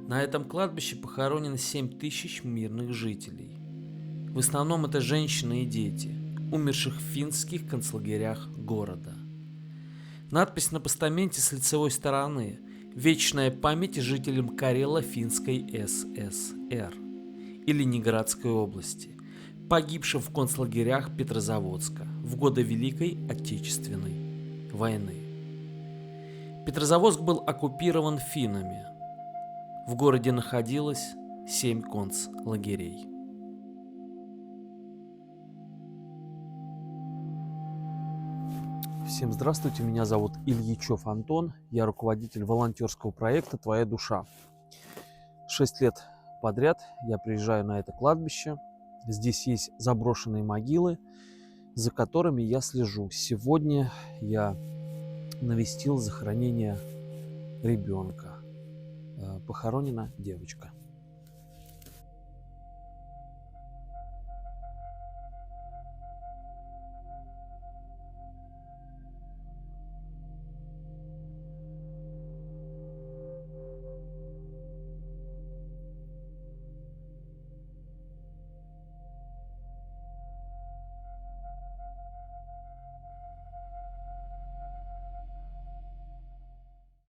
На этом кладбище похоронено 7000 мирных жителей. В основном это женщины и дети, умерших в финских концлагерях города. Надпись на постаменте с лицевой стороны: «Вечная память жителям Карело-Финской ССР» и Ленинградской области, погибшим в концлагерях Петрозаводска в годы Великой Отечественной войны. Петрозаводск был оккупирован финнами. В городе находилось 7 концлагерей. Всем здравствуйте, меня зовут Ильичев Антон, я руководитель волонтерского проекта «Твоя душа». 6 лет подряд я приезжаю на это кладбище. Здесь есть заброшенные могилы, за которыми я слежу. Сегодня я навестил захоронение ребенка. Похоронена девочка.